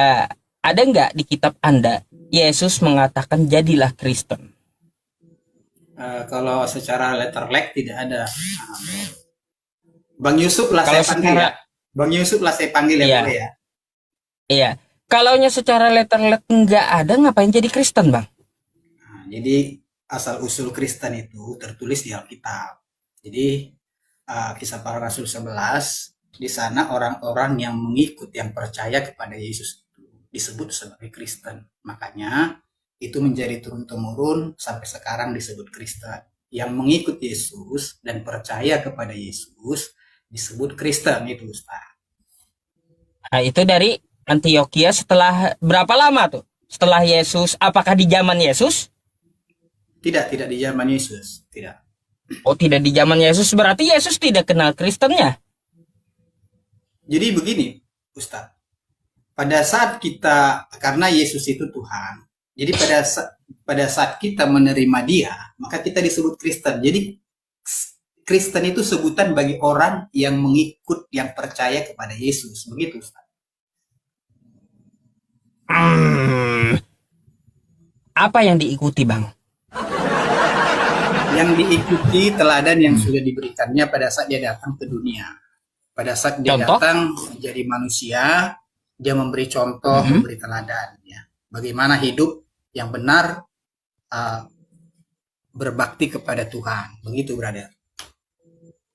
Eh, ada nggak di kitab Anda Yesus mengatakan jadilah Kristen? Kalau secara letter like tidak ada. Bang Yusuf lah Kalau saya panggil secara ya. Bang Yusuf lah saya panggil ya, boleh iya, ya. iya. Kalaunya secara letter nggak ada, ngapain jadi Kristen, Bang? Nah, jadi asal usul Kristen itu tertulis di Alkitab. Jadi Kisah Para Rasul 11, di sana orang-orang yang mengikut, yang percaya kepada Yesus itu disebut sebagai Kristen. Makanya itu menjadi turun-temurun sampai sekarang disebut Kristen. Yang mengikut Yesus dan percaya kepada Yesus disebut Kristen itu, Ustaz. Nah, itu dari Antioquia setelah berapa lama tuh? Setelah Yesus, apakah di zaman Yesus? Tidak, tidak di zaman Yesus, tidak. Oh, tidak di zaman Yesus, berarti Yesus tidak kenal Kristennya. Jadi begini, Ustaz. Pada saat kita, karena Yesus itu Tuhan, jadi pada saat kita menerima Dia, maka kita disebut Kristen. Jadi Kristen itu sebutan bagi orang yang mengikut, yang percaya kepada Yesus, begitu, Ustaz. Hmm, apa yang diikuti, Bang? Yang diikuti teladan yang sudah diberikannya pada saat Dia datang ke dunia. Pada saat Dia Contoh? datang menjadi manusia, Dia memberi contoh, Mhm. memberi teladan, ya. Bagaimana hidup yang benar, uh, berbakti kepada Tuhan, begitu, brother.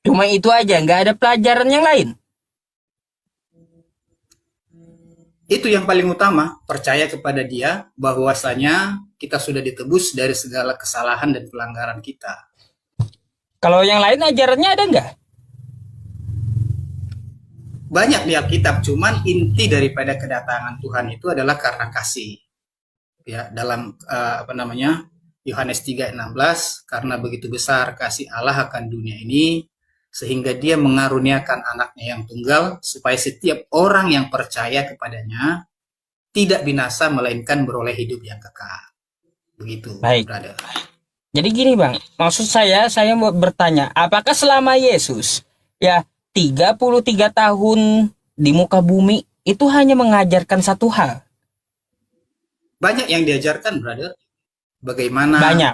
Cuma itu aja, nggak ada pelajaran yang lain. Itu yang paling utama, percaya kepada Dia bahwasanya kita sudah ditebus dari segala kesalahan dan pelanggaran kita. Kalau yang lain ajarannya ada nggak? Banyak di Alkitab, cuman inti daripada kedatangan Tuhan itu adalah karena kasih. Ya, dalam Yohanes 3:16, karena begitu besar kasih Allah akan dunia ini sehingga Dia mengaruniakan anaknya yang tunggal supaya setiap orang yang percaya kepadanya tidak binasa melainkan beroleh hidup yang kekal. Begitu, Baik. brother. Jadi gini, Bang, maksud saya mau bertanya, apakah selama Yesus ya 33 tahun di muka bumi itu hanya mengajarkan satu hal? Banyak yang diajarkan, brother. Bagaimana Banyak.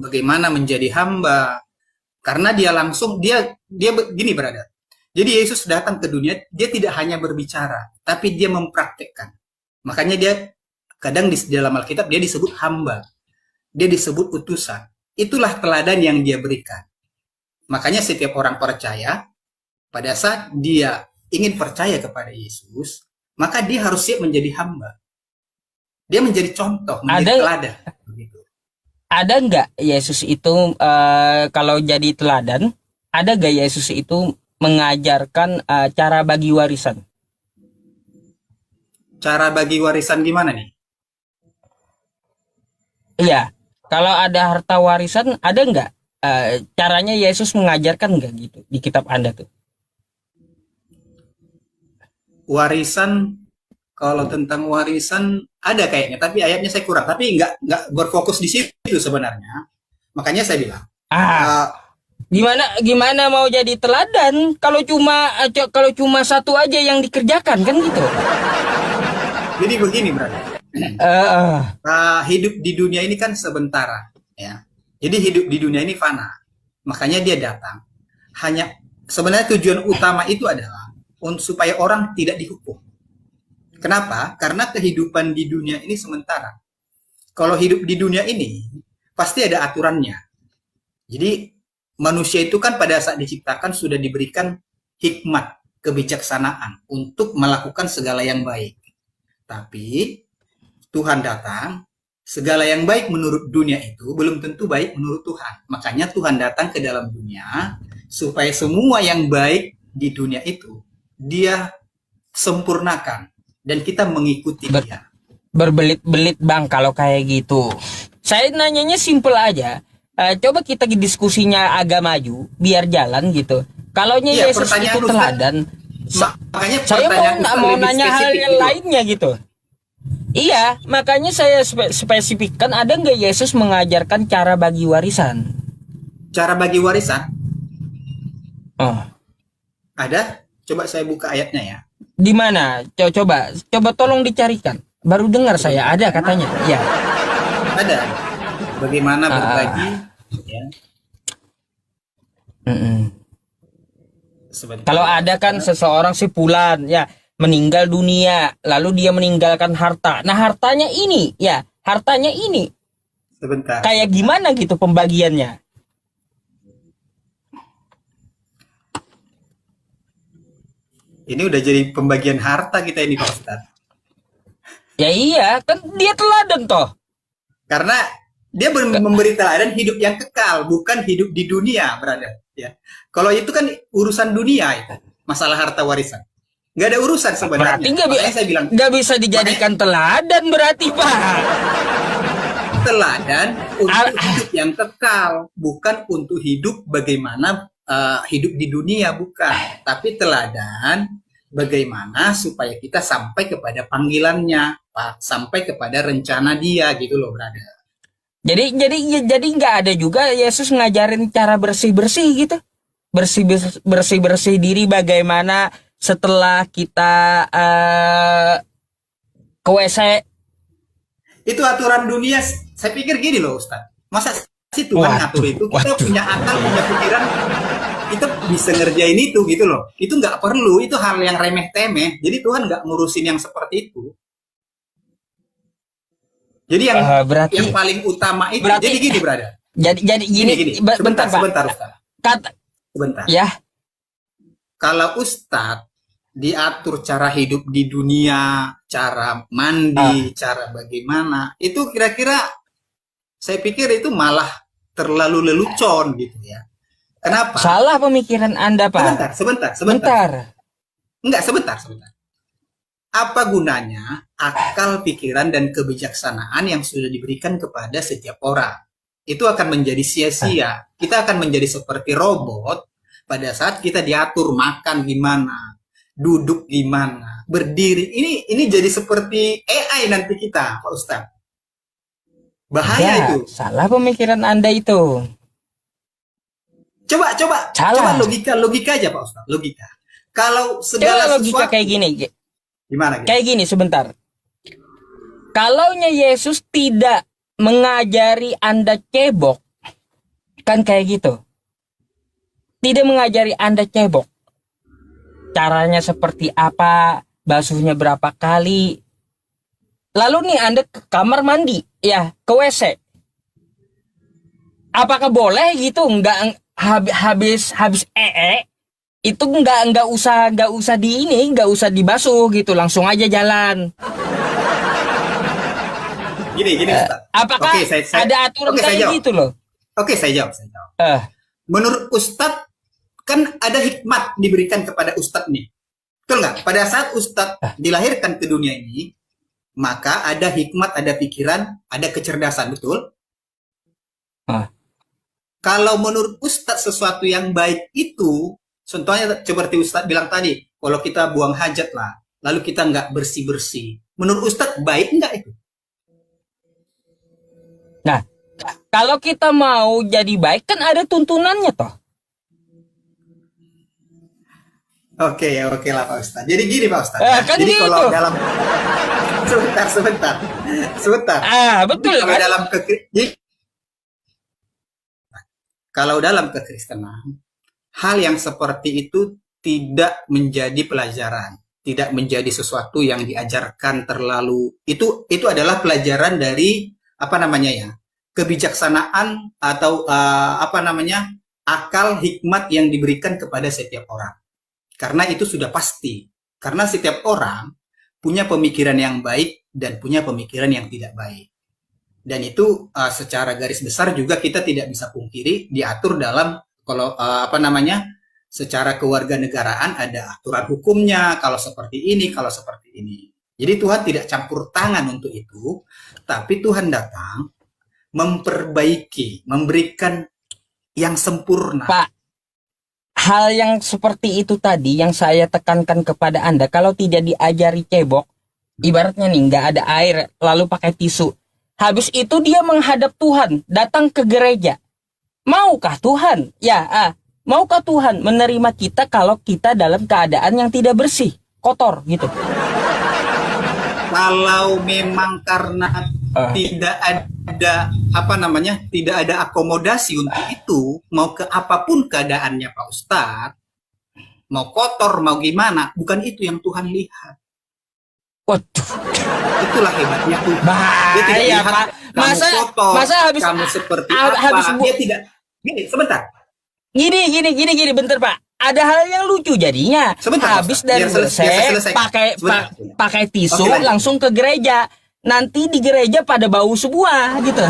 bagaimana menjadi hamba. Karena dia begini, brother. Jadi Yesus datang ke dunia, dia tidak hanya berbicara, tapi dia mempraktekkan. Makanya dia kadang di dalam Alkitab dia disebut hamba, dia disebut utusan. Itulah teladan yang dia berikan. Makanya setiap orang percaya, pada saat dia ingin percaya kepada Yesus, maka dia harus siap menjadi hamba. Dia menjadi contoh, menjadi Ada teladan. Begitu. ada nggak Yesus itu kalau jadi teladan, ada nggak Yesus itu mengajarkan cara bagi warisan? Cara bagi warisan gimana nih? Iya, kalau ada harta warisan, ada nggak caranya Yesus mengajarkan nggak gitu di kitab Anda tuh? Warisan, kalau tentang warisan ada kayaknya, tapi ayatnya saya kurang. Tapi nggak berfokus di situ sebenarnya. Makanya saya bilang, Ah, uh, gimana gimana mau jadi teladan kalau cuma satu aja yang dikerjakan kan gitu? jadi begini, brother. Eh, Hidup di dunia ini kan sementara, ya. Jadi hidup di dunia ini fana. Makanya dia datang. Hanya sebenarnya tujuan utama itu adalah supaya orang tidak dihukum. Kenapa? Karena kehidupan di dunia ini sementara. Kalau hidup di dunia ini pasti ada aturannya. Jadi manusia itu kan pada saat diciptakan sudah diberikan hikmat, kebijaksanaan untuk melakukan segala yang baik. Tapi Tuhan datang, segala yang baik menurut dunia itu belum tentu baik menurut Tuhan. Makanya Tuhan datang ke dalam dunia supaya semua yang baik di dunia itu Dia sempurnakan dan kita mengikuti ber- Dia. berbelit-belit Bang kalau kayak gitu. Saya nanyanya simple aja. Coba kita diskusinya agak maju biar jalan gitu. Kalaunya Iya, Yesus pertanyaan itu Ustaz, teladan, makanya saya pertanyaan Ustaz mau lebih nanya hal spesifik yang dulu. lainnya gitu. Iya, makanya saya spesifikkan, ada nggak Yesus mengajarkan cara bagi warisan? Cara bagi warisan Oh, ada, coba saya buka ayatnya ya. Di mana? Coba tolong dicarikan. Baru dengar saya ada katanya. Ya. Ada. Bagaimana berbagi? Ah, Ya, mm-mm. sebentar. Kalau ada kan seseorang si Fulan ya meninggal dunia, lalu dia meninggalkan harta. Nah, hartanya ini ya, hartanya ini Sebentar. kayak gimana gitu pembagiannya? Ini udah jadi pembagian harta kita ini Pak Ustadz. Ya iya, kan dia teladan toh. Karena dia memberi teladan hidup yang kekal, bukan hidup di dunia, brother. Ya. Kalau itu kan urusan dunia itu, masalah harta warisan. Nggak ada urusan sebenarnya. Berarti Makanya saya bilang nggak bisa dijadikan teladan berarti Pak. teladan untuk hidup yang kekal, bukan untuk hidup bagaimana hidup di dunia, bukan. Tapi teladan bagaimana supaya kita sampai kepada panggilannya, Pak, sampai kepada rencana dia gitu loh, brother. Jadi nggak ada juga Yesus ngajarin cara bersih-bersih gitu. Bersih-bersih diri bagaimana setelah kita ke WC. Itu aturan dunia. Saya pikir gini loh, Ustaz. Masa sih Tuhan ngatur itu? Kita punya akal, punya pikiran, kita bisa ngerjain itu gitu loh. Itu nggak perlu, itu hal yang remeh-temeh. Jadi Tuhan nggak ngurusin yang seperti itu. Jadi Berarti yang paling utama itu. berarti Jadi gini, brother. jadi gini. Bentar, Pak. Sebentar, Ustaz. Kata Sebentar. ya. Kalau Ustadz diatur cara hidup di dunia, cara mandi, cara bagaimana, itu kira-kira saya pikir itu malah terlalu lelucon gitu ya. Kenapa? Salah pemikiran Anda, Pak. Sebentar. Enggak, sebentar. Apa gunanya akal, pikiran, dan kebijaksanaan yang sudah diberikan kepada setiap orang? Itu akan menjadi sia-sia. Kita akan menjadi seperti robot pada saat kita diatur makan gimana, duduk gimana, berdiri. Ini jadi seperti AI nanti kita, Pak Ustadz. Bahaya itu. Salah pemikiran Anda itu. Coba logika aja Pak Ustadz, logika. Kalau segala logika sesuatu kayak gini. gimana? Kayak gini sebentar. Kalaunya Yesus tidak mengajari Anda cebok, kan kayak gitu. Tidak mengajari Anda cebok. Caranya seperti apa, basuhnya berapa kali. Lalu nih Anda ke kamar mandi, ya, ke WC. Apakah boleh gitu? Enggak habis itu enggak usah nggak usah dibasuh gitu, langsung aja jalan. Gini Ustaz. Apakah ada aturan kayak gitu loh? Oke, saya jawab. Menurut Ustadz, kan ada hikmat diberikan kepada Ustadz nih. Betul nggak? Pada saat Ustadz dilahirkan ke dunia ini, maka ada hikmat, ada pikiran, ada kecerdasan, betul? Kalau menurut Ustadz sesuatu yang baik itu, contohnya seperti Ustadz bilang tadi, kalau kita buang hajat lah, lalu kita nggak bersih-bersih. Menurut Ustadz baik nggak itu? Nah, kalau kita mau jadi baik kan ada tuntunannya toh. Oke lah Pak Ustadz. Jadi gini Pak Ustadz. Kan jadi gitu. Kalau dalam sebentar. Betul kalau kan? Kalau dalam kekristenan, hal yang seperti itu tidak menjadi pelajaran, tidak menjadi sesuatu yang diajarkan terlalu. Itu adalah pelajaran dari kebijaksanaan atau akal hikmat yang diberikan kepada setiap orang. Karena itu sudah pasti. Karena setiap orang punya pemikiran yang baik dan punya pemikiran yang tidak baik. Dan itu secara garis besar juga kita tidak bisa pungkiri diatur dalam secara kewarganegaraan ada aturan hukumnya, kalau seperti ini. Jadi Tuhan tidak campur tangan untuk itu, tapi Tuhan datang memperbaiki, memberikan yang sempurna. Pak, hal yang seperti itu tadi yang saya tekankan kepada Anda, kalau tidak diajari cebok, ibaratnya nih nggak ada air, lalu pakai tisu. Habis itu dia menghadap Tuhan, datang ke gereja. Maukah Tuhan? Maukah Tuhan menerima kita kalau kita dalam keadaan yang tidak bersih? kotor gitu. Kalau memang karena tidak ada tidak ada akomodasi untuk itu, mau ke apapun keadaannya Pak Ustadz, mau kotor mau gimana, bukan itu yang Tuhan lihat. Waduh, itulah hebatnya Tuhan. Dia tidak lihat Pak. Kamu kotor, masa habis kamu seperti apa. Dia tidak. Gini, sebentar. Gini, bentar Pak. Ada hal yang lucu jadinya. Sebentar, habis Ustaz. dari bersih, pakai tisu langsung ke gereja. Nanti di gereja pada bau semua gitu.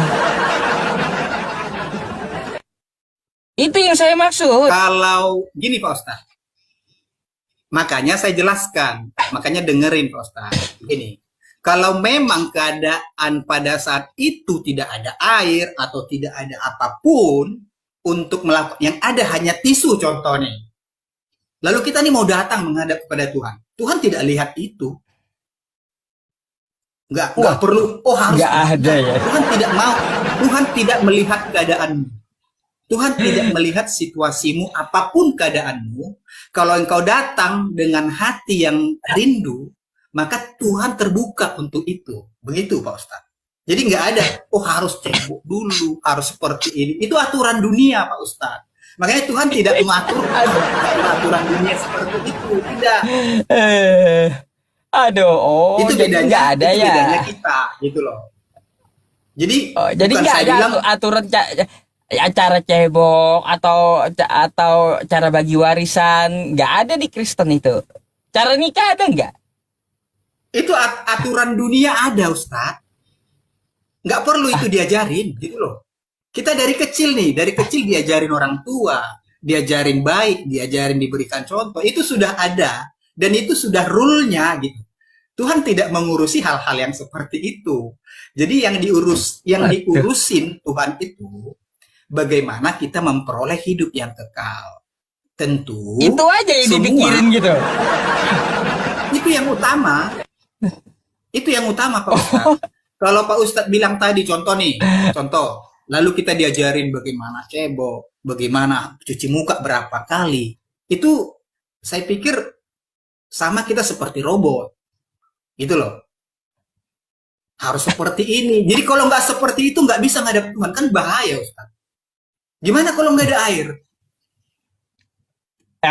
Itu yang saya maksud. Kalau gini Pak Ustadz, makanya saya jelaskan, makanya dengerin Pak Ustadz. Gini, kalau memang keadaan pada saat itu tidak ada air atau tidak ada apapun untuk melakukan, yang ada hanya tisu contohnya. Lalu kita nih mau datang menghadap kepada Tuhan. Tuhan tidak lihat itu. Nggak perlu, harus. Nggak ada ya. Tuhan tidak mau. Tuhan tidak melihat keadaanmu. Tuhan tidak melihat situasimu, apapun keadaanmu. Kalau engkau datang dengan hati yang rindu, maka Tuhan terbuka untuk itu. Begitu Pak Ustadz. Jadi nggak ada, harus cebok dulu, harus seperti ini. Itu aturan dunia Pak Ustadz. Makanya Tuhan tidak mengatur aturan dunia seperti itu. Tidak. Aduh, itu bedanya, nggak ada itu ya. bedanya kita, gitu loh. Jadi nggak ada aturan acara cebok atau cara bagi warisan, nggak ada di Kristen itu. Cara nikah ada nggak? Itu aturan dunia ada, Ustadz. Nggak perlu itu diajarin, gitu loh. Kita dari kecil diajarin orang tua, diajarin baik, diajarin diberikan contoh, itu sudah ada dan itu sudah rule-nya gitu. Tuhan tidak mengurusi hal-hal yang seperti itu. Jadi yang diurusin Tuhan itu bagaimana kita memperoleh hidup yang kekal. Tentu itu aja yang dipikirin gitu. Itu yang utama. Itu yang utama Pak Ustadz. Kalau Pak Ustadz bilang tadi contoh, lalu kita diajarin bagaimana cebok, bagaimana cuci muka berapa kali. Itu saya pikir sama kita seperti robot. Gitu loh. Harus seperti ini. Jadi kalau nggak seperti itu nggak bisa ngadap Tuhan. Kan bahaya Ustaz. Gimana kalau nggak ada air?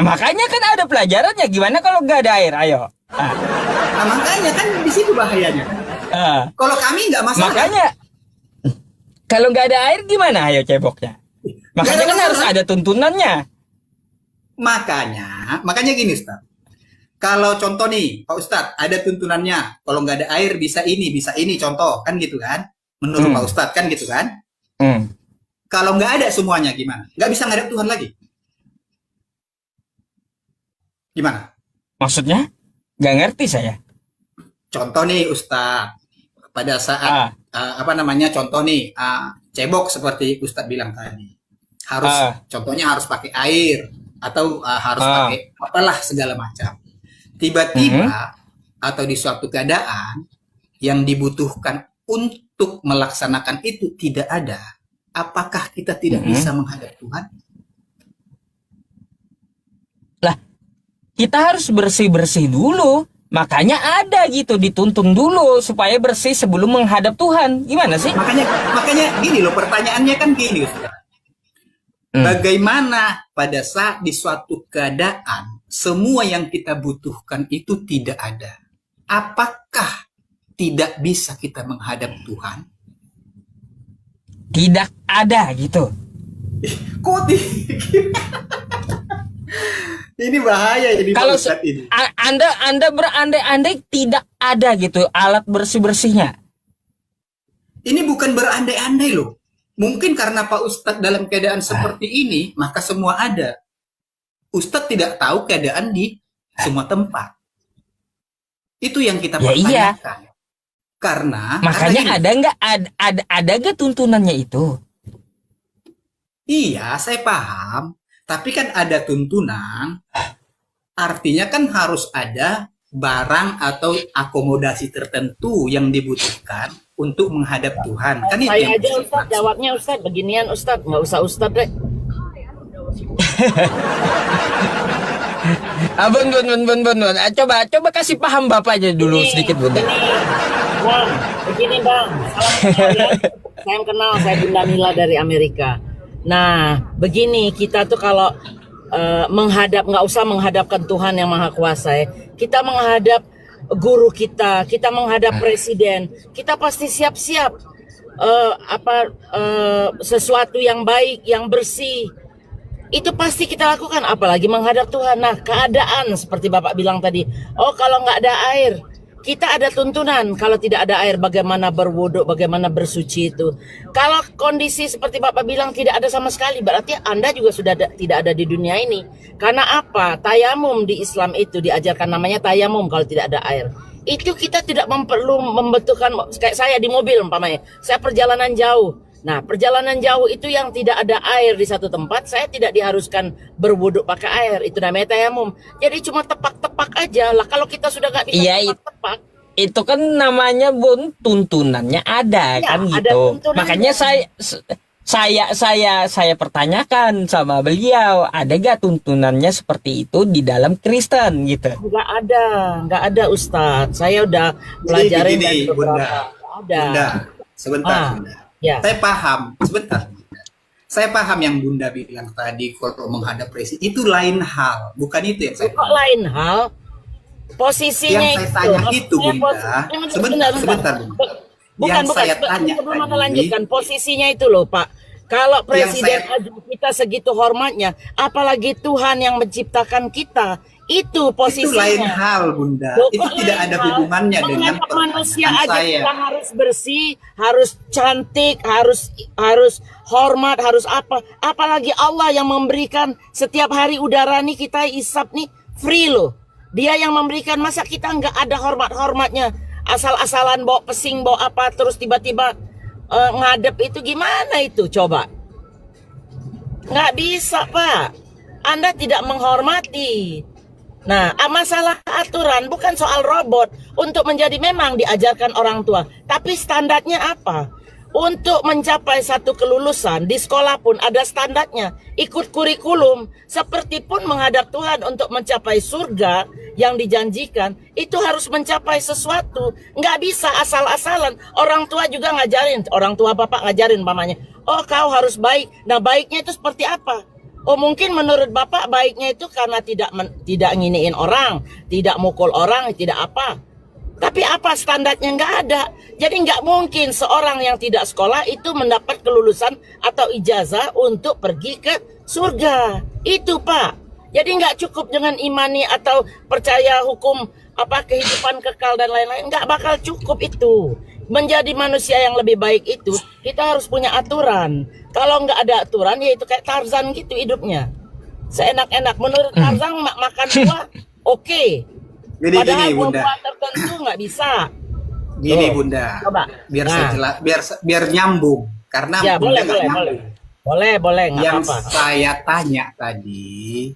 Makanya kan ada pelajarannya. Gimana kalau nggak ada air? Ayo. Nah, makanya kan di situ bahayanya. Kalau kami nggak masalah. Makanya kalau nggak ada air gimana ayo ceboknya? Makanya kan harus ada tuntunannya. Makanya gini Ustaz. Kalau contoh nih Pak Ustadz ada tuntunannya. Kalau nggak ada air bisa ini contoh kan gitu kan? Menurut Pak Ustadz kan gitu kan? Kalau nggak ada semuanya gimana? Nggak bisa ngadep Tuhan lagi? Gimana? Maksudnya? Nggak ngerti saya. Contoh nih Ustadz, pada saat cebok seperti Ustadz bilang tadi, contohnya harus pakai air atau harus pakai apalah segala macam. Tiba-tiba atau di suatu keadaan yang dibutuhkan untuk melaksanakan itu tidak ada, apakah kita tidak bisa menghadap Tuhan? Lah, kita harus bersih-bersih dulu. Makanya ada gitu, dituntun dulu supaya bersih sebelum menghadap Tuhan. Gimana sih? Makanya gini loh, pertanyaannya kan gini Ustaz. Bagaimana pada saat di suatu keadaan semua yang kita butuhkan itu tidak ada? Apakah tidak bisa kita menghadap Tuhan? Tidak ada gitu. Kok ini bahaya ini. Kalau ini. Anda berandai-andai tidak ada gitu alat bersih-bersihnya. Ini bukan berandai-andai loh. Mungkin karena Pak Ustadz dalam keadaan seperti ini, maka semua ada. Ustadz tidak tahu keadaan di semua tempat. Itu yang kita pertanyakan. Iya. Makanya ada nggak tuntunannya itu? Iya, saya paham. Tapi kan ada tuntunan, artinya kan harus ada barang atau akomodasi tertentu yang dibutuhkan untuk menghadap Tuhan. Kan saya aja Ustadz, jawabnya Ustadz, beginian Ustadz, nggak usah Ustadz deh. Bun. Coba kasih paham bapaknya dulu sedikit, Bun. Bang, begini Bang, salam kenal ya. Saya kenal, saya Bunda Mila dari Amerika. Nah, begini kita tuh kalau nggak usah menghadapkan Tuhan yang Maha Kuasa ya. Kita menghadap guru kita menghadap presiden, kita pasti siap-siap sesuatu yang baik, yang bersih. Itu pasti kita lakukan, apalagi menghadap Tuhan. Nah, keadaan seperti Bapak bilang tadi, kalau nggak ada air, kita ada tuntunan. Kalau tidak ada air, bagaimana berwudu, bagaimana bersuci itu. Kalau kondisi seperti Bapak bilang tidak ada sama sekali, berarti Anda juga sudah tidak ada di dunia ini. Karena apa? Tayamum di Islam itu diajarkan, namanya tayamum kalau tidak ada air. Itu kita tidak perlu membutuhkan, kayak saya di mobil umpamanya, saya perjalanan jauh. Nah, perjalanan jauh itu yang tidak ada air di satu tempat, saya tidak diharuskan berwuduk pakai air. Itu namanya tayamum. Jadi cuma tepak-tepak aja lah. Kalau kita sudah nggak bisa tepak-tepak, itu kan namanya, Bun, tuntunannya ada ya, kan ada gitu. tuntunannya. Makanya saya pertanyakan sama beliau, ada gak tuntunannya seperti itu di dalam Kristen gitu? nggak ada Ustadz. Saya udah pelajarin dari beberapa. Bunda, sebentar, Bunda. Ya. Saya paham, sebentar. Saya paham yang Bunda bilang tadi kalau menghadap presiden itu lain hal, bukan itu yang saya. Kok lain hal? Posisinya yang saya tanya itu, Bunda. Sebentar, Bunda. Bukan. Saya tanya Sebelum tadi, lanjutkan, posisinya itu loh, Pak. Kalau presiden aja kita segitu hormatnya, apalagi Tuhan yang menciptakan kita. Itu posisinya. Itu lain hal, Bunda. Itu tidak ada hubungannya dengan manusia pertanyaan aja saya. kita harus bersih, harus cantik, harus hormat, harus apa. Apalagi Allah yang memberikan setiap hari udara nih kita isap nih free loh. Dia yang memberikan, masa kita nggak ada hormat-hormatnya. Asal-asalan bawa pesing, bawa apa, terus tiba-tiba ngadep itu gimana itu coba? Nggak bisa, Pak. Anda tidak menghormati. Nah, masalah aturan bukan soal robot. Untuk menjadi memang diajarkan orang tua. Tapi standarnya apa? Untuk mencapai satu kelulusan di sekolah pun ada standarnya. Ikut kurikulum. Seperti pun menghadap Tuhan untuk mencapai surga yang dijanjikan. Itu harus mencapai sesuatu. Nggak bisa asal-asalan. Orang tua juga ngajarin. Orang tua Bapak ngajarin mamanya. Kau harus baik. Nah, baiknya itu seperti apa? Mungkin menurut Bapak baiknya itu karena tidak nginiin orang, tidak mukul orang, tidak apa. Tapi apa standarnya nggak ada. Jadi nggak mungkin seorang yang tidak sekolah itu mendapat kelulusan atau ijazah untuk pergi ke surga. Itu, Pak. Jadi nggak cukup dengan imani atau percaya hukum kehidupan kekal dan lain-lain. Nggak bakal cukup itu. Menjadi manusia yang lebih baik itu kita harus punya aturan. Kalau nggak ada aturan, ya itu kayak Tarzan gitu hidupnya. Seenak-enak. Menurut Tarzan makan buah oke. Padahal Bunda. buah tertentu nggak bisa. Gini, Bunda. Coba. Biar saya jelas, biar nyambung. Karena Ya, Bunda boleh. Nggak yang apa-apa. saya tanya tadi,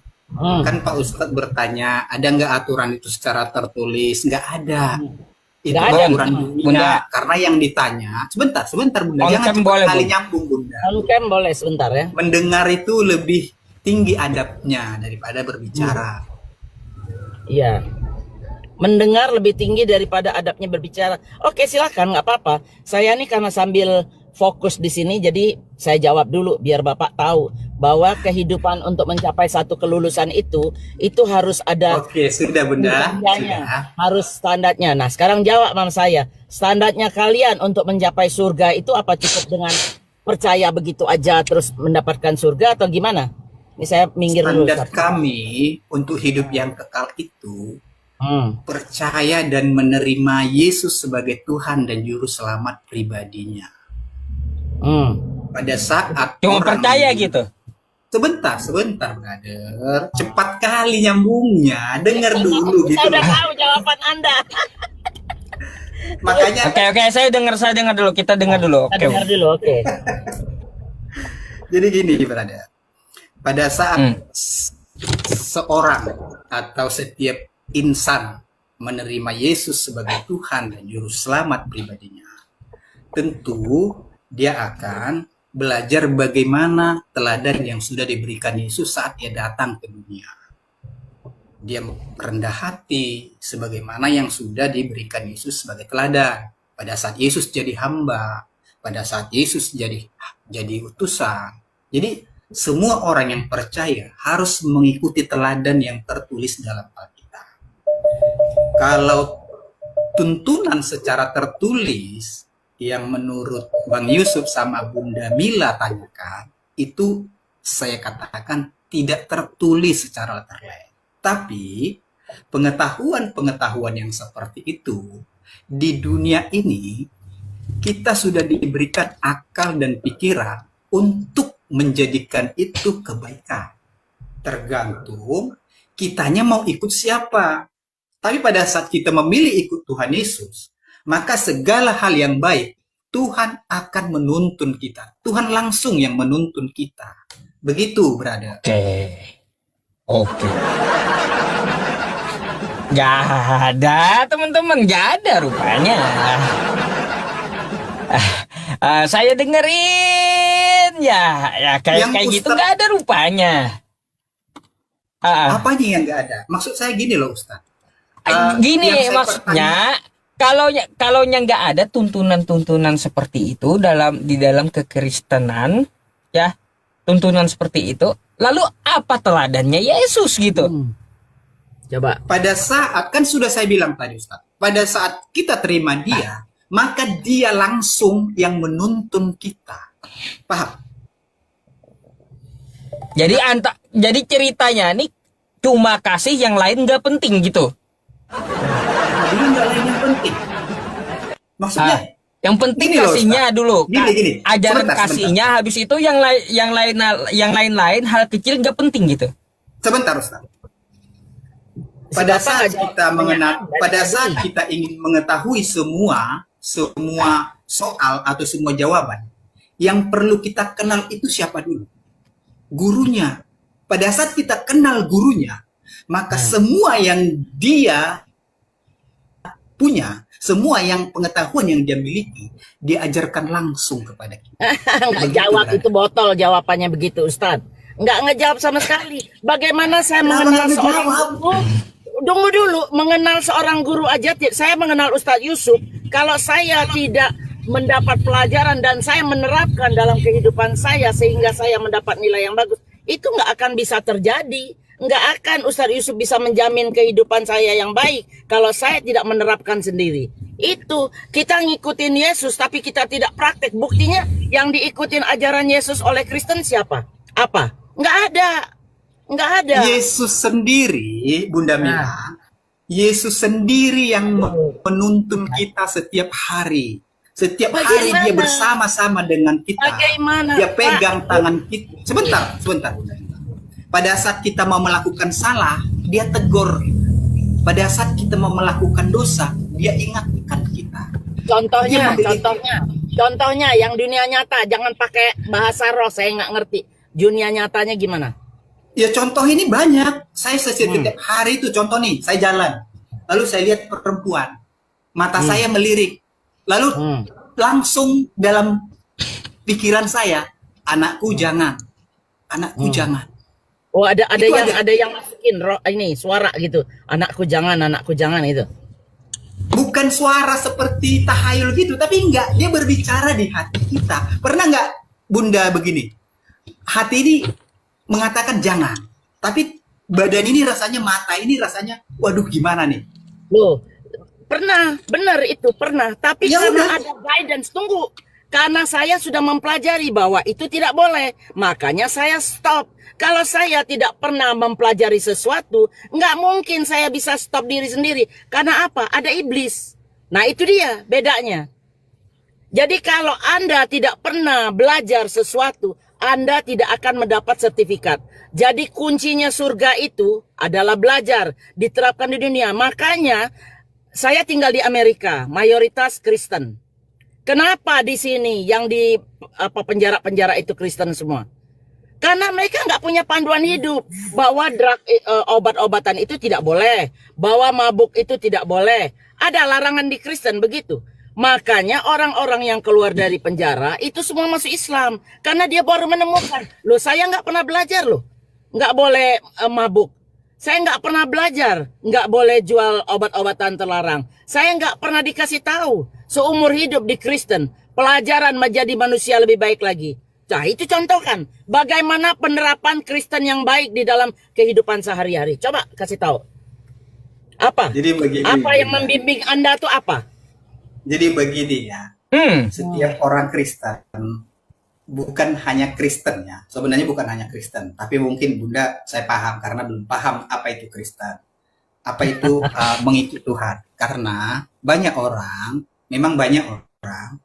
kan Pak Ustadz bertanya, ada nggak aturan itu secara tertulis? Nggak ada. Itu Nggak ada. aturan dunia. Bunda. Karena yang ditanya, sebentar Bunda, jangan On-cam cepat boleh, kali Bunda. nyambung, Bunda. Kan boleh sebentar ya. Mendengar itu lebih tinggi adabnya daripada berbicara. Iya. Mendengar lebih tinggi daripada adabnya berbicara. Oke, silakan, nggak apa-apa. Saya nih karena sambil fokus di sini, jadi saya jawab dulu biar Bapak tahu bahwa kehidupan untuk mencapai satu kelulusan itu harus ada. Oke, sudah Bunda. standarnya, Sudah. harus standarnya. Nah, sekarang jawab mam saya. Standarnya kalian untuk mencapai surga itu apa cukup dengan percaya begitu aja terus mendapatkan surga atau gimana? Ini saya minggir dulu. Standar kami untuk hidup yang kekal itu percaya dan menerima Yesus sebagai Tuhan dan juru selamat pribadinya. Pada saat Cuma orang percaya gitu. Sebentar, brother. Cepat kali nyambungnya. Dengar dulu gitu. Saya udah tahu jawaban Anda. Makanya Oke, saya dengar dulu. Kita dengar dulu. Kita Oke. dengar dulu, oke. jadi gini, brother. Pada saat seorang atau setiap insan menerima Yesus sebagai Tuhan dan juru selamat pribadinya, tentu dia akan belajar bagaimana teladan yang sudah diberikan Yesus saat ia datang ke dunia. Dia rendah hati sebagaimana yang sudah diberikan Yesus sebagai teladan. Pada saat Yesus jadi hamba, pada saat Yesus jadi utusan. Jadi semua orang yang percaya harus mengikuti teladan yang tertulis dalam Alkitab. Kalau tuntunan secara tertulis yang menurut Bang Yusuf sama Bunda Mila tanyakan, itu saya katakan tidak tertulis secara letterlek. Tapi pengetahuan-pengetahuan yang seperti itu di dunia ini kita sudah diberikan akal dan pikiran untuk menjadikan itu kebaikan. Tergantung kitanya mau ikut siapa. Tapi pada saat kita memilih ikut Tuhan Yesus, maka segala hal yang baik Tuhan akan menuntun kita. Tuhan langsung yang menuntun kita. Begitu, brother. Oke. Gak ada, teman-teman. Gak ada rupanya. Saya dengerin. Ya kayak gitu gak ada rupanya. Apanya yang gak ada? Maksud saya gini loh, Ustaz. Gini maksudnya, kalau nggak ada tuntunan-tuntunan seperti itu di dalam kekristenan, ya, tuntunan seperti itu, lalu apa teladannya Yesus gitu? Coba. Pada saat, kan sudah saya bilang tadi Ustaz, pada saat kita terima dia, maka dia langsung yang menuntun kita. Paham? Jadi ceritanya nih cuma kasih, yang lain nggak penting gitu. Jadi nggak lain yang penting. Maksudnya yang penting gini loh, kasihnya Ustaz. dulu. Gini. Ajaran Sebentar. kasihnya, habis itu yang lain-lain hal kecil nggak penting gitu. Sebentar, Ustaz. Pada saat kita pada saat kita ingin mengetahui semua soal atau semua jawaban, yang perlu kita kenal itu siapa dulu? Gurunya. Pada saat kita kenal gurunya, maka semua yang dia punya, semua yang pengetahuan yang dia miliki, dia ajarkan langsung kepada kita. Nggak jawab itu botol jawabannya begitu, Ustaz. Nggak ngejawab sama sekali. Bagaimana saya mengenal seorang guru? Tunggu dulu, mengenal seorang guru aja. Saya mengenal Ustadz Yusuf. Kalau saya tidak mendapat pelajaran dan saya menerapkan dalam kehidupan saya sehingga saya mendapat nilai yang bagus, itu nggak akan bisa terjadi. Nggak akan Ustadz Yusuf bisa menjamin kehidupan saya yang baik kalau saya tidak menerapkan sendiri. Itu kita ngikutin Yesus tapi kita tidak praktek. Buktinya yang diikutin ajaran Yesus oleh Kristen siapa? Apa? Nggak ada. Nggak ada. Yesus sendiri, Bunda Mila, Yesus sendiri yang menuntun kita setiap hari. Setiap hari dia bersama-sama dengan kita. Bagaimana? Dia pegang tangan kita. Sebentar, Bunda Mila. Pada saat kita mau melakukan salah, dia tegur. Pada saat kita mau melakukan dosa, dia ingatkan kita. Contohnya yang dunia nyata, jangan pakai bahasa roh, saya nggak ngerti. Dunia nyatanya gimana? Ya contoh ini banyak. Saya setiap hari itu contoh nih, saya jalan. Lalu saya lihat perempuan. Mata saya melirik. Lalu langsung dalam pikiran saya, anakku jangan. Anakku jangan. Oh, ada yang masukin ini suara gitu. Anakku jangan itu. Bukan suara seperti tahayul gitu, tapi enggak, dia berbicara di hati kita. Pernah enggak Bunda begini? Hati ini mengatakan jangan, tapi badan ini rasanya, mata ini rasanya, waduh gimana nih? Loh, pernah, benar itu pernah. Tapi Ya karena udah. ada guidance, tunggu. Karena saya sudah mempelajari bahwa itu tidak boleh, makanya saya stop. Kalau saya tidak pernah mempelajari sesuatu, nggak mungkin saya bisa stop diri sendiri. Karena apa? Ada iblis. Nah itu dia bedanya. Jadi kalau Anda tidak pernah belajar sesuatu, Anda tidak akan mendapat sertifikat. Jadi kuncinya surga itu adalah belajar, diterapkan di dunia. Makanya saya tinggal di Amerika, mayoritas Kristen. Kenapa di sini yang di penjara-penjara itu Kristen semua? Karena mereka nggak punya panduan hidup bahwa obat-obatan itu tidak boleh, bahwa mabuk itu tidak boleh. Ada larangan di Kristen begitu. Makanya orang-orang yang keluar dari penjara itu semua masuk Islam. Karena dia baru menemukan, loh saya nggak pernah belajar loh. Nggak boleh mabuk. Saya nggak pernah belajar, nggak boleh jual obat-obatan terlarang. Saya nggak pernah dikasih tahu seumur hidup di Kristen pelajaran menjadi manusia lebih baik lagi. Nah, itu contohkan bagaimana penerapan Kristen yang baik di dalam kehidupan sehari-hari. Coba kasih tahu. Apa? Jadi begini. Apa yang membimbing Anda tuh apa? Jadi begini ya. Setiap orang Kristen, bukan hanya Kristen ya. Sebenarnya bukan hanya Kristen, tapi mungkin Bunda saya paham karena belum paham apa itu Kristen. Apa itu mengikut Tuhan. Karena banyak orang, memang banyak orang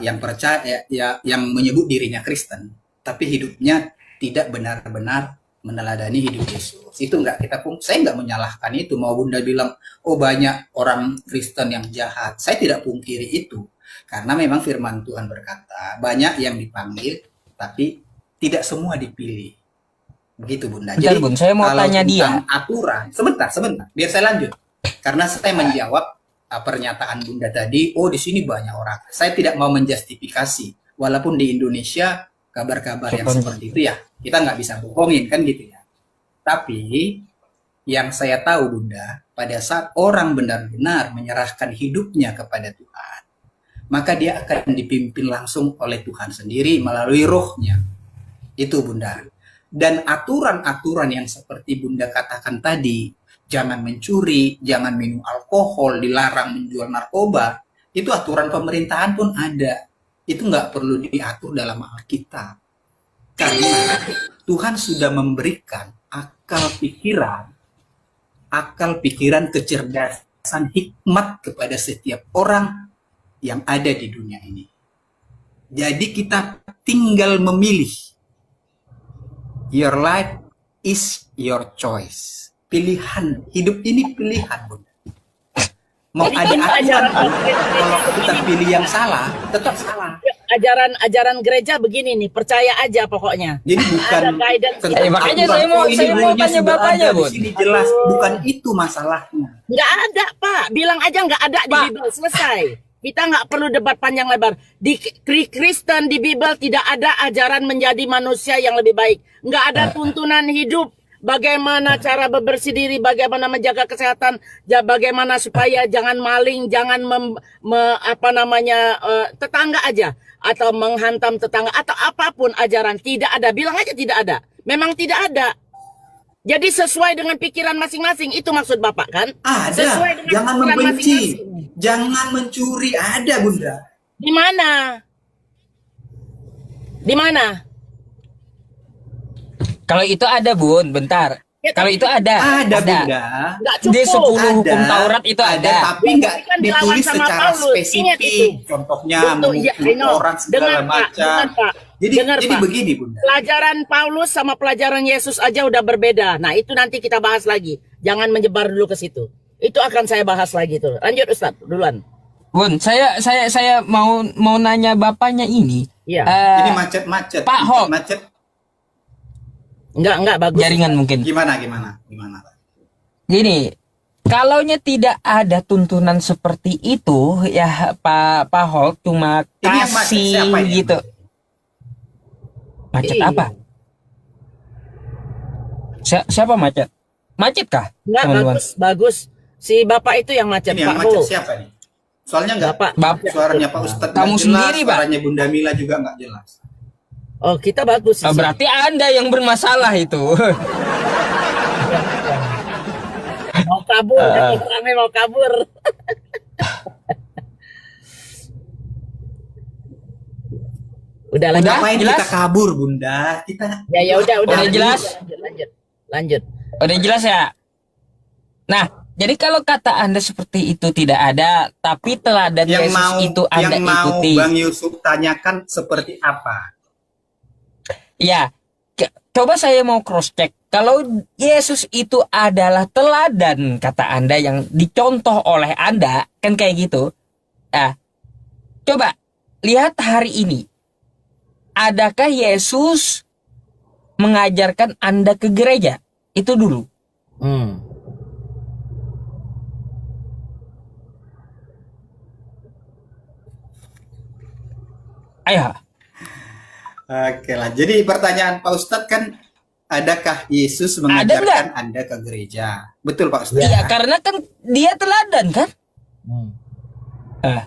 yang percaya yang menyebut dirinya Kristen, tapi hidupnya tidak benar-benar meneladani hidup Yesus. Itu saya nggak menyalahkan itu. Mau Bunda bilang, oh banyak orang Kristen yang jahat. Saya tidak pungkiri itu. Karena memang firman Tuhan berkata, banyak yang dipanggil, tapi tidak semua dipilih. Begitu Bunda. Bentar, Jadi Bun, saya mau kalau tanya dia. tentang aturan, sebentar, biar saya lanjut. Karena saya menjawab pernyataan Bunda tadi, oh di sini banyak orang. Saya tidak mau menjustifikasi, walaupun di Indonesia kabar-kabar yang seperti itu ya, kita nggak bisa bohongin kan gitu ya. Tapi yang saya tahu Bunda, pada saat orang benar-benar menyerahkan hidupnya kepada Tuhan, maka dia akan dipimpin langsung oleh Tuhan sendiri melalui rohnya. Itu Bunda. Dan aturan-aturan yang seperti Bunda katakan tadi, jangan mencuri, jangan minum alkohol, dilarang menjual narkoba, itu aturan pemerintahan pun ada. Itu nggak perlu diatur dalam Alkitab. Karena Tuhan sudah memberikan akal pikiran, kecerdasan, hikmat kepada setiap orang yang ada di dunia ini. Jadi kita tinggal memilih. Your life is your choice. Pilihan. Hidup ini pilihan, Bunda. Mau ada aturan, kalau kita pilih yang salah, tetap salah. Ajaran gereja begini nih, percaya aja pokoknya. Jadi bukan makanya saya mau tanya bapaknya, Bun. Di sini jelas, bukan itu masalahnya. Nggak ada, Pak. Bilang aja nggak ada di Bible, selesai. Kita nggak perlu debat panjang lebar. Di Kristen, di Bible tidak ada ajaran menjadi manusia yang lebih baik. Nggak ada tuntunan hidup. Bagaimana cara bebersih diri, bagaimana menjaga kesehatan, bagaimana supaya jangan maling, jangan tetangga aja, atau menghantam tetangga, atau apapun ajaran. Tidak ada, bilang aja tidak ada. Memang tidak ada. Jadi sesuai dengan pikiran masing-masing, itu maksud Bapak kan? Ada, sesuai dengan jangan pikiran membenci, masing-masing. jangan mencuri, ada Bunda. Di mana? Di mana? Kalau itu ada Bun, bentar. Ya, Kalau itu ada. Bunda. Nggak cukup. Di 10 Ada, hukum Taurat itu ada. tapi nggak Kan dilawan ditulis sama secara Paulus. Ingat spesifik. itu. Contohnya Betul, ya, I know. orang segala Dengar, Pak. macam. Dengar, Pak. Jadi Dengar, Pak. begini Bunda. Pelajaran Paulus sama pelajaran Yesus aja udah berbeda. Nah, itu nanti kita bahas lagi. Jangan menyebar dulu ke situ. Itu akan saya bahas lagi tuh. Lanjut Ustadz, duluan. Bun, saya mau nanya bapaknya ini. Iya. Ini macet. Pak Hok. Macet. Enggak bagus. Jaringan mungkin. Gimana? Gini, kalaunya tidak ada tuntunan seperti itu, ya Pak Hok cuma Ini yang macet kasih siapa ini? gitu. Macet Iya. apa? Siapa macet? Macet kah? Enggak, teman-teman? bagus. Si Bapak itu yang macet, Ini yang Pak macet Ho. siapa nih? Soalnya nggak Bapak. suaranya Pak Ustadz nggak Kamu jelas, sendiri, Pak. suaranya Bunda Mila juga nggak jelas. Oh, kita bagus. Oh, berarti Anda yang bermasalah itu. Mau kabur, orangnya mau kabur. Udah lanjut. Ngapain jelas? kita kabur Bunda? Ya udah. Udah jelas? Lanjut. Udah jelas ya? Nah, jadi kalau kata Anda seperti itu tidak ada, tapi teladan yang Yesus mau itu Anda yang mau ikuti. Bang Yusuf tanyakan seperti apa? Ya, coba saya mau cross check. Kalau Yesus itu adalah teladan kata Anda yang dicontoh oleh Anda, kan kayak gitu. Nah, coba lihat hari ini. Adakah Yesus mengajarkan Anda ke gereja? Itu dulu. Ayo. Oke lah. Jadi pertanyaan Pak Ustadz kan adakah Yesus nggak? mengajarkan Anda ke gereja? Betul Pak Ustaz. Iya, karena kan dia teladan kan. Ah,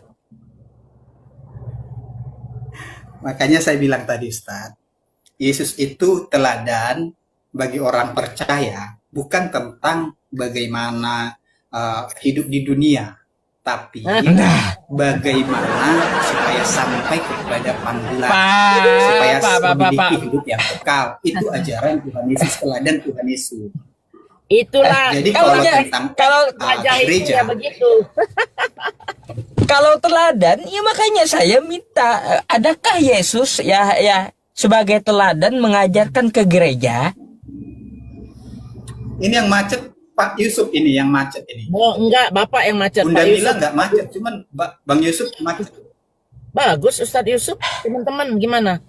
Makanya saya bilang tadi Ustaz, Yesus itu teladan bagi orang percaya, bukan tentang bagaimana hidup di dunia, tapi nah, bagaimana supaya sampai kepada panggilan, Pak, supaya Pak. memiliki hidup yang kekal. Itu ajaran Tuhan Yesus, teladan Tuhan Yesus. Itulah Jadi kalau kalau dia- tentang kalau aja gereja, ya begitu. Kalau teladan, ya makanya saya minta, adakah Yesus ya sebagai teladan mengajarkan ke gereja? ini yang macet Pak Yusuf, ini yang macet ini. Oh, enggak, Bapak yang macet. Bunda Pak Mila Yusuf. nggak macet, cuman Bang Yusuf macet. Bagus Ustadz Yusuf. Teman-teman gimana?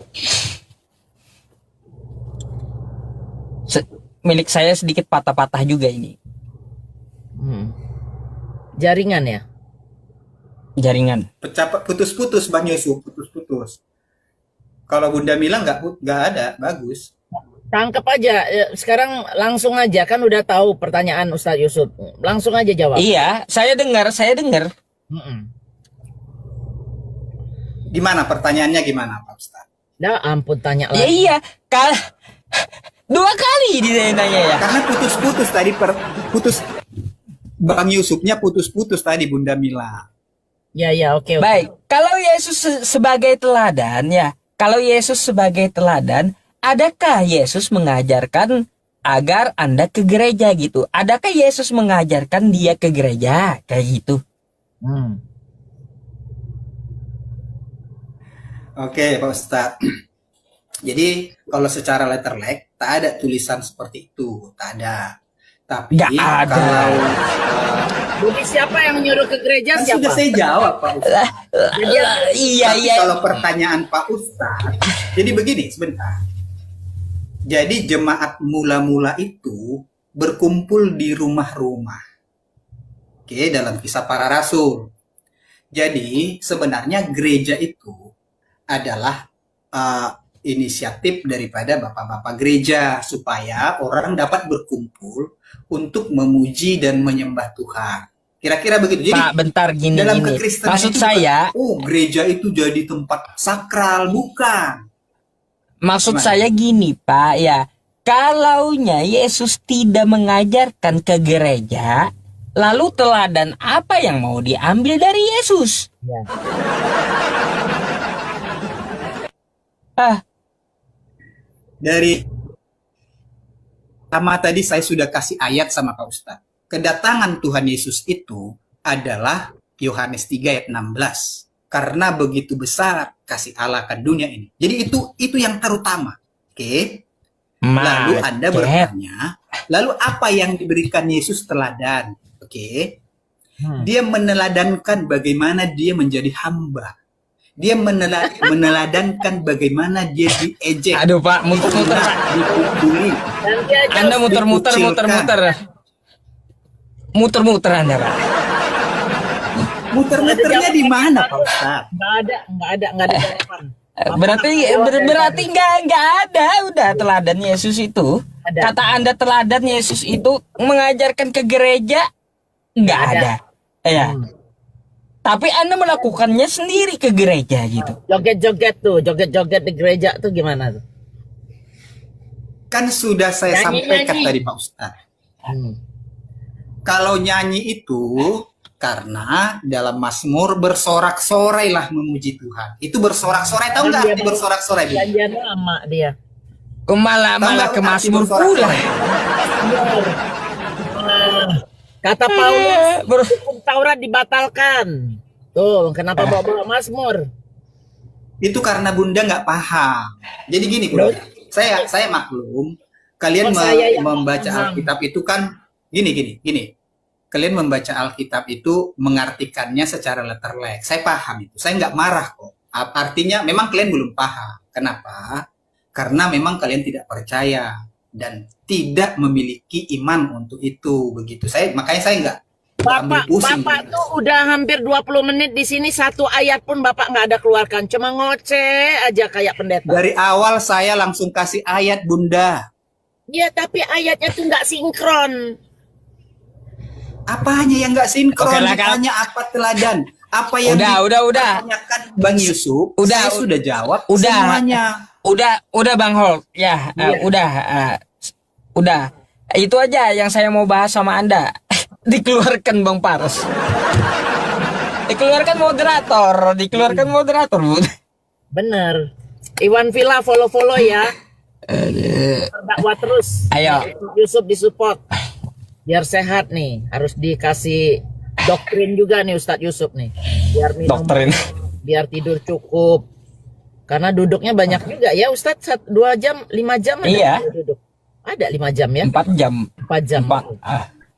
Milik saya sedikit patah-patah juga ini Jaringan ya? jaringan. Pecah, putus-putus Bang Yusuf, putus-putus. Kalau Bunda Mila nggak ada, bagus. Tangkap aja. Sekarang langsung aja, kan udah tahu pertanyaan Ustadz Yusuf. Langsung aja jawab. Iya, saya dengar. Mm-mm. Gimana pertanyaannya gimana Pak Ustaz? Dah ampun tanya Ya lagi. iya, dua kali dia nanya ya. Karena putus-putus tadi putus Bang Yusufnya putus-putus tadi Bunda Mila. Ya oke. Baik, kalau Yesus sebagai teladan ya, kalau Yesus sebagai teladan, adakah Yesus mengajarkan agar Anda ke gereja gitu? Adakah Yesus mengajarkan dia ke gereja kayak gitu? Oke Pak Ustaz. Jadi kalau secara letterlek tak ada tulisan seperti itu, tak ada. Tapi Nggak ada. kalau Jadi siapa yang nyuruh ke gereja? kan Siapa? sudah saya jawab Pak Ustaz. Iya. Tapi kalau pertanyaan Pak Ustaz, jadi begini sebentar. Jadi jemaat mula-mula itu berkumpul di rumah-rumah. Oke, dalam Kisah Para Rasul. Jadi sebenarnya gereja itu adalah inisiatif daripada bapak-bapak gereja supaya orang dapat berkumpul untuk memuji dan menyembah Tuhan. Kira-kira begitu. Jadi Pak, bentar gini. dalam kekristenan Maksud itu saya, bukan, gereja itu jadi tempat sakral, bukan. maksud Gimana? saya gini, Pak, ya. Kalaunya Yesus tidak mengajarkan ke gereja, lalu teladan apa yang mau diambil dari Yesus? Ya. Dari pertama tadi saya sudah kasih ayat sama Pak Ustadz. Kedatangan Tuhan Yesus itu adalah Yohanes 3 ayat 16. Karena begitu besar kasih Allah ke dunia ini. Jadi itu yang terutama. Oke. Lalu Anda Macet. bertanya, lalu apa yang diberikan Yesus teladan? Oke. Dia meneladankan bagaimana dia menjadi hamba. Dia meneladankan bagaimana dia diejek. Aduh, Pak, muter-muter, Pak. Dipukuli. Dan dia jauh Anda muter-muter. Muter-muter Anda, Pak. Muter-muternya di mana Pak Ustaz? nggak ada jawaban. Berarti nggak ada udah teladan Yesus itu. Ada. Kata Anda teladan Yesus itu mengajarkan ke gereja nggak ada. Ya. Tapi Anda melakukannya sendiri ke gereja gitu. Joget-joget di gereja tuh gimana tuh? Kan sudah saya sampaikan tadi Pak Ustaz. Kalau nyanyi itu karena dalam Mazmur bersorak-sorailah memuji Tuhan. Itu bersorak-sorai, tahu nggak arti bersorak-sorai? Janjian lama dia. Malah ke Mazmur pula. Kata Paulus, hukum Taurat dibatalkan. Tuh, kenapa bawa Mazmur? Itu karena Bunda nggak paham. Jadi gini Bunda, saya maklum. Kalian saya yang membaca paham. Alkitab itu kan gini. Kalian membaca Alkitab itu mengartikannya secara letterlek. Saya paham itu. Saya nggak marah kok. Artinya memang kalian belum paham. Kenapa? Karena memang kalian tidak percaya dan tidak memiliki iman untuk itu. Begitu. Makanya saya nggak ambil pusing. Bapak tuh udah hampir 20 menit di sini, satu ayat pun Bapak nggak ada keluarkan. Cuma ngoceh aja kayak pendeta. Dari awal saya langsung kasih ayat Bunda. Ya, tapi ayatnya tuh nggak sinkron. Apanya yang nggak sinkron? Oke lah, Kak. Ditanya apa teladan? Apa yang Udah. ditanyakan Bang Yusuf? Udah, Saya sudah jawab udah. semuanya. Udah Bang Hol. Ya, udah. Itu aja yang saya mau bahas sama Anda. Dikeluarkan Bang Paras. Dikeluarkan moderator, Bu. Bener. Iwan Villa follow ya. Berdakwah terus. Ayo. Yusuf disupport. Biar sehat nih. Harus dikasih doktrin juga nih Ustadz Yusuf nih. Biar minum, Doktrin. biar tidur cukup. Karena duduknya banyak juga ya Ustadz. 2 jam, 5 jam ada Iya. duduk. Ada 5 jam ya? 4 jam. 4 jam. 4.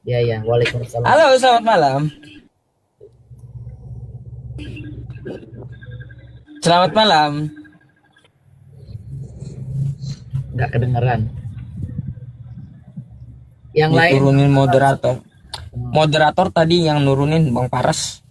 Ya. Waalaikumsalam. Halo, selamat malam. Selamat malam. Nggak kedengeran. Yang lain Diturunin moderator. Moderator tadi yang nurunin Bang Paras.